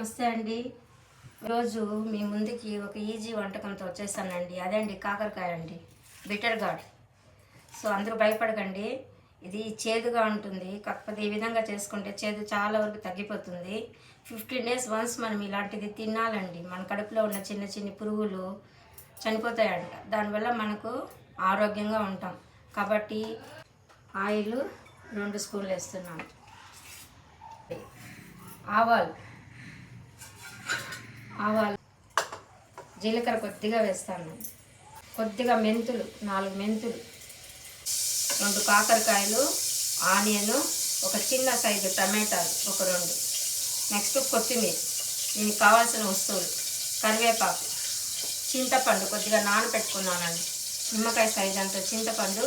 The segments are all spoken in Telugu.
నమస్తే అండి. ఈరోజు మీ ముందుకి ఒక ఈజీ వంటకంతో వచ్చేసానండి. అదే అండి కాకరకాయ అండి, బిటర్ గార్డ్. సో అందరూ భయపడకండి, ఇది చేదుగా ఉంటుంది. కాకపోతే ఈ విధంగా చేసుకుంటే చేదు చాలా వరకు తగ్గిపోతుంది. 15 days వన్స్ మనం ఇలాంటిది తినాలండి. మన కడుపులో ఉన్న చిన్న చిన్న పురుగులు చనిపోతాయంట. దానివల్ల మనకు ఆరోగ్యంగా ఉంటాం. కాబట్టి ఆయిల్ 2 స్పూన్లు వేస్తున్నాను. ఆవాలు, జీలకర్ర కొద్దిగా వేస్తాను. కొద్దిగా మెంతులు, 4 మెంతులు, 2 కాకరకాయలు, ఆనియన్, ఒక చిన్న సైజు టమాటాలు ఒక 2. నెక్స్ట్ కొత్తిమీర, దీనికి కావాల్సిన వస్తువులు: కరివేపాకు, చింతపండు కొద్దిగా నానబెట్టుకున్నానండి. నిమ్మకాయ సైజు అంత చింతపండు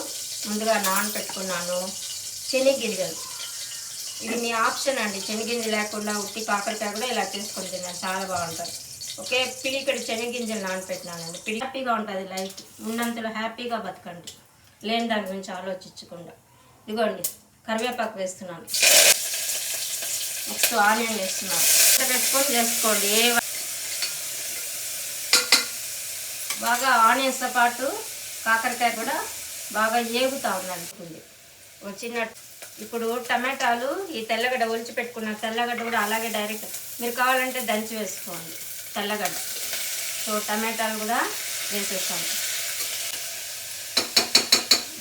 ముందుగా నానబెట్టుకున్నాను. శనగగింజలు, ఇది మీ ఆప్షన్ అండి. శనగగింజలు లేకుండా ఉట్టి కాకరకాయ కూడా ఇలా చేసుకొని తిన్నాను, చాలా బాగుంటుంది. ఒకే పిడికడి శనగగింజలు నానపెట్టినానండి. హ్యాపీగా ఉంటుంది లైఫ్. ఉన్నంతలో హ్యాపీగా బతకండి, లేని దాని గురించి ఆలోచించకుండా. ఇదిగోండి కరివేపాకు వేస్తున్నాను. నెక్స్ట్ ఆనియన్ వేస్తున్నాను. పెట్టుకొని చేసుకోండి. బాగా ఆనియన్స్తో పాటు కాకరకాయ కూడా బాగా ఏగుతూ ఉన్నది వచ్చిన. ఇప్పుడు టమాటాలు, ఈ తెల్లగడ్డ ఒలిచి పెట్టుకున్న తెల్లగడ్డ కూడా అలాగే డైరెక్ట్ మీరు కావాలంటే దంచి వేసుకోండి తెల్లగడ్డ. సో టమాటాలు కూడా వేసేస్తాను,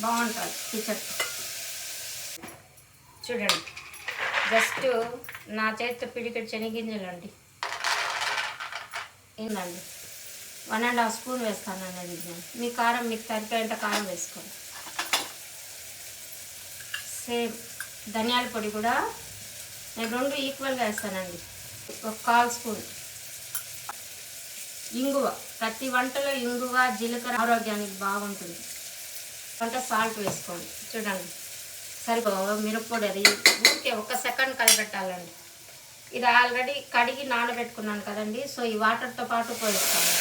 బాగుంటుంది కిచెన్. చూడండి, జస్ట్ నా చేతితో పిడికెట్ శనగగింజలు అండి. ఏందండి 1.5 స్పూన్ వేస్తాను అన్నది. మీ కారం మీకు సరిపోయేంత కారం వేసుకోండి. సేమ్ ధనియాల పొడి కూడా నేను 2 ఈక్వల్గా వేస్తానండి. ఒక 1/4 స్పూన్ ఇంగువ. ప్రతి వంటలో ఇంగువ, జీలకర్ర ఆరోగ్యానికి బాగుంటుంది. వంట సాల్ట్ వేసుకోండి. చూడండి సరిపో. మిరప్పొడి అది ఊరికే 1 సెకండ్ కలిపెట్టాలండి. ఇది ఆల్రెడీ కడిగి నానబెట్టుకున్నాను కదండి. సో ఈ వాటర్తో పాటు పోయిస్తాను.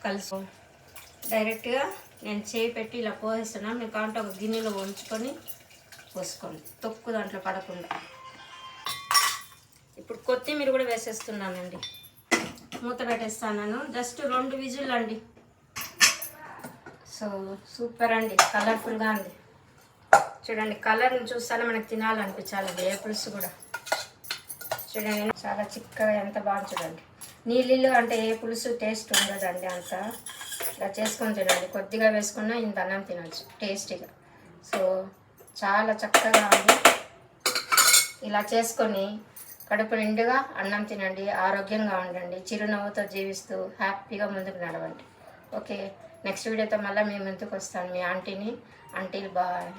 కలుసు డైరెక్ట్గా నేను చేయి పెట్టి ఇలా పోసేస్తున్నాను. మీకు కావాలంటే ఒక గిన్నెలో ఉంచుకొని పోసుకోండి, తొక్కు దాంట్లో పడకుండా. ఇప్పుడు కొత్తిమీర కూడా వేసేస్తున్నానండి. మూత పెట్టేస్తాను. జస్ట్ 2 విజిల్ అండి. సో సూపర్ అండి, కలర్ఫుల్గా ఉంది. చూడండి, కలర్ని చూస్తానే మనకు తినాలనిపించాలండి. ఏ పులుసు కూడా చూడండి చాలా చిక్కగా ఎంత బాగా. చూడండి, నీళ్ళు అంటే ఏ పులుసు టేస్ట్ ఉండదండి. అంత ఇలా చేసుకొని తినండి. కొద్దిగా వేసుకున్నా ఇంత అన్నం తినచ్చు టేస్టీగా. సో చాలా చక్కగా ఉంది. ఇలా చేసుకొని కడుపు నిండుగా అన్నం తినండి, ఆరోగ్యంగా ఉండండి, చిరునవ్వుతో జీవిస్తూ హ్యాపీగా ముందుకు నడవండి. ఓకే, నెక్స్ట్ వీడియోతో మళ్ళీ మీ ముందుకు వస్తాను. మీ ఆంటీని. Until bye.